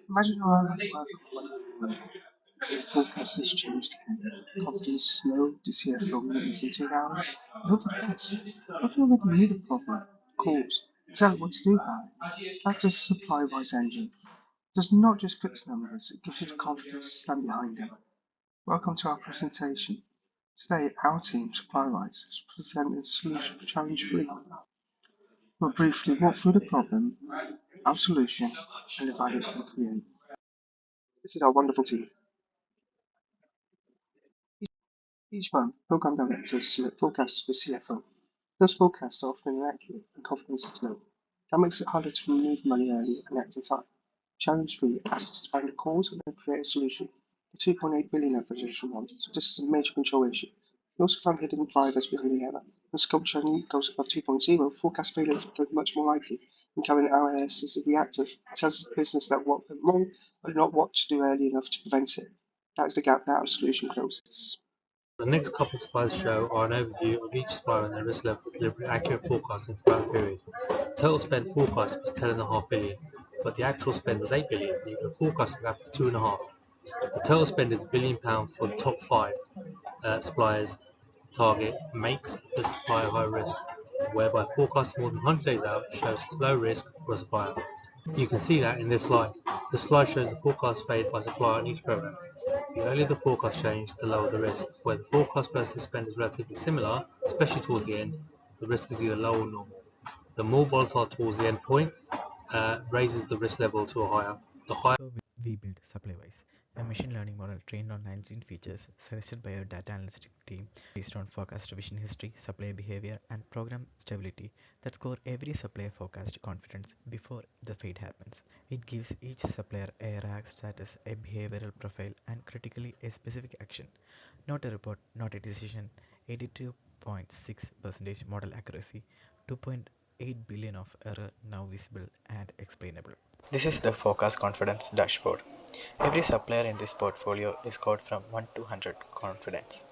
Imagine how our work the forecast has changed again. Confidence is low, the CFO meetings in 2 hours. Hope for the best. What if you already knew the problem, cause, exactly what to do about it? That's a supply wise engine. It does not just fix numbers, it gives you the confidence to stand behind them. Welcome to our presentation. Today, our team, SupplyWise, is presenting a solution for challenge 3. We'll briefly walk through the problem, our solution, and the value it can create. This is our wonderful team. Each month, program directors submit forecasts to the CFO. Those forecasts are often inaccurate and confidence is low. That makes it harder to move money early and act in time. Challenge 3 asks us to find the cause and then create a solution. The 2.8 billion acquisition want, so this is a major control issue. We also found hidden drivers behind the error. When scope churn goes above 2.0, forecast failure is much more likely. And current RAS is reactive. It tells the business that what went wrong, but not what to do early enough to prevent it. That is the gap that our solution closes. The next couple of slides show are an overview of each supplier and their risk level, delivering accurate forecasting throughout the period. Total spend forecast was 10.5 billion, but the actual spend was 8 billion, leaving a forecasting gap of 2.5. The total spend is £1 billion for the top 5 suppliers. Target makes the supplier high risk, whereby forecasting more than 100 days out shows it's low risk for a supplier. You can see that in this slide. The slide shows the forecast made by supplier on each program. The earlier the forecast change, the lower the risk. Where the forecast versus spend is relatively similar, especially towards the end, the risk is either low or normal. The more volatile towards the end point raises the risk level to a higher. The higher We built SupplyWise, a machine learning model trained on 19 features suggested by our data analytic team based on forecast revision history, supplier behavior, and program stability that score every supplier forecast confidence before the fade happens. It gives each supplier a RAG status, a behavioral profile, and critically a specific action. Not a report, not a decision. 82.6% model accuracy, 2.8 billion of error now visible and explainable. This is the forecast confidence dashboard. Every supplier in this portfolio is scored from 1 to 100 confidence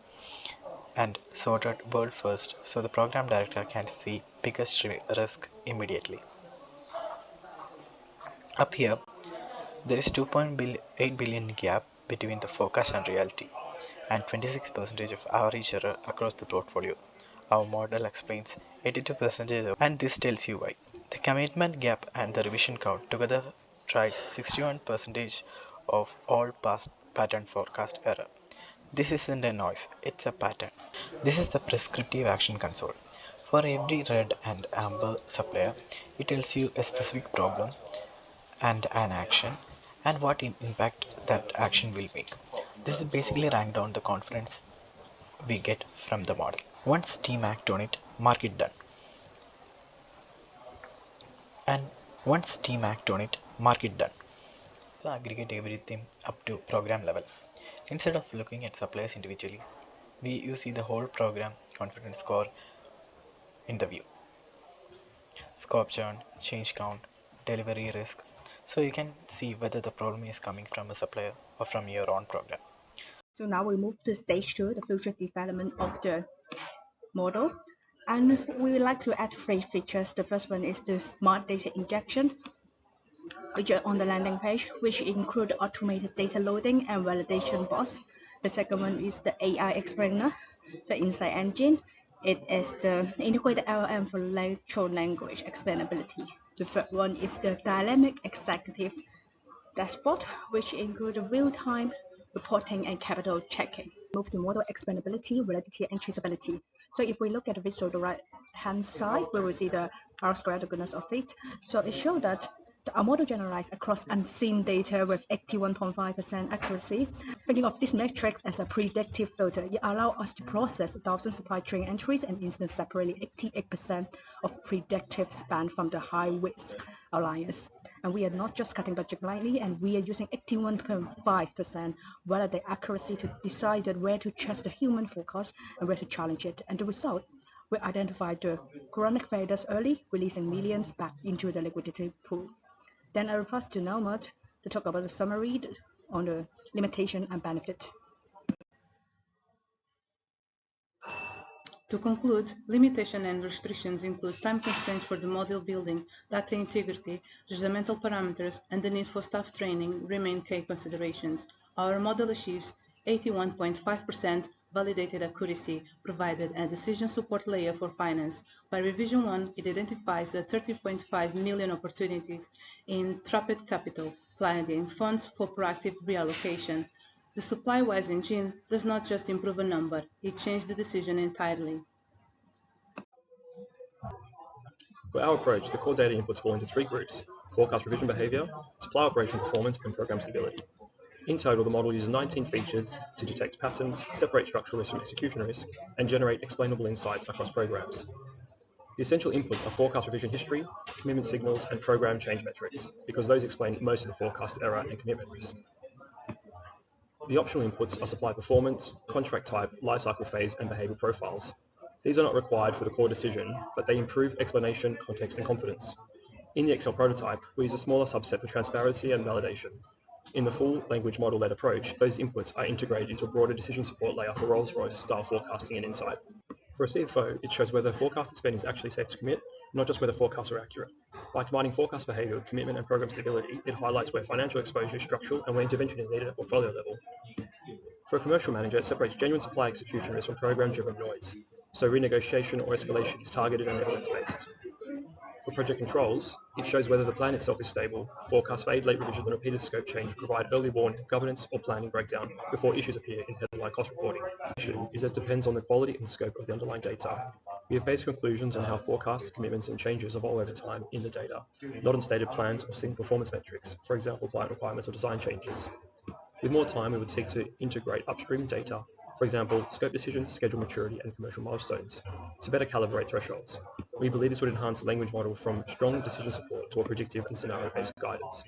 and sorted world first so the program director can see biggest risk immediately. Up here, there is 2.8 billion gap between the forecast and reality and 26% of average error across the portfolio. Our model explains 82% and this tells you why. The commitment gap and the revision count together tried 61% of all past pattern forecast error. This isn't a noise, it's a pattern. This is the prescriptive action console. For every red and amber supplier, it tells you a specific problem and an action and what impact that action will make. This is basically rank down the confidence we get from the model. Once team act on it, mark it done. And once team act on it, mark it done. So aggregate everything up to program level. Instead of looking at suppliers individually, you see the whole program confidence score in the view. Scope churn, change count, delivery risk. So you can see whether the problem is coming from a supplier or from your own program. So now we move to stage 2, the future development of the model. And we would like to add 3 features. The first one is the smart data injection feature on the landing page, which include automated data loading and validation bots. The second one is the AI explainer, the insight engine. It is the integrated LLM for natural language explainability. The third one is the dynamic executive dashboard, which include real-time reporting and capital checking. Move to model explainability, validity, and traceability. So if we look at the visual the right-hand side, we will see the R-squared, the goodness of it. So it shows that our model generalized across unseen data with 81.5% accuracy. Thinking of this matrix as a predictive filter, it allows us to process 1,000 supply chain entries and instance separately 88% of predictive spend from the high-risk alliance. And we are not just cutting budget blindly, and we are using 81.5% validate accuracy to decide where to trust the human forecast and where to challenge it. And the result, we identify the chronic failures early, releasing millions back into the liquidity pool. Then I will pass to Naumad to talk about the summary on the limitation and benefit. To conclude, limitations and restrictions include time constraints for the model building, data integrity, judgmental parameters, and the need for staff training remain key considerations. Our model achieves 81.5% validated accuracy, provided a decision support layer for finance. By revision 1, it identifies a 30.5 million opportunities in trapped capital, flagging funds for proactive reallocation. The supply-wise engine does not just improve a number, it changed the decision entirely. For our approach, the core data inputs fall into three groups: forecast revision behavior, supply operation performance, and program stability. In total, the model uses 19 features to detect patterns, separate structural risk from execution risk, and generate explainable insights across programs. The essential inputs are forecast revision history, commitment signals, and program change metrics, because those explain most of the forecast error and commitment risk. The optional inputs are supply performance, contract type, lifecycle phase, and behavior profiles. These are not required for the core decision, but they improve explanation, context, and confidence. In the Excel prototype, we use a smaller subset for transparency and validation. In the full language model-led approach, those inputs are integrated into a broader decision support layer for Rolls-Royce style forecasting and insight. For a CFO, it shows whether forecasted spend is actually safe to commit, not just whether forecasts are accurate. By combining forecast behavior with commitment and program stability, it highlights where financial exposure is structural and where intervention is needed at portfolio level. For a commercial manager, it separates genuine supply execution risk from program-driven noise, so renegotiation or escalation is targeted and evidence-based. For project controls, it shows whether the plan itself is stable. Forecast fade, late revisions, and repeated scope change provide early warning, governance, or planning breakdown before issues appear in headline cost reporting. The issue is that it depends on the quality and scope of the underlying data. We have based conclusions on how forecasts, commitments, and changes evolve over time in the data, not on stated plans or single performance metrics, for example, client requirements or design changes. With more time, we would seek to integrate upstream data, for example, scope decisions, schedule maturity, and commercial milestones, to better calibrate thresholds. We believe this would enhance the language model from strong decision support to a predictive and scenario-based guidance.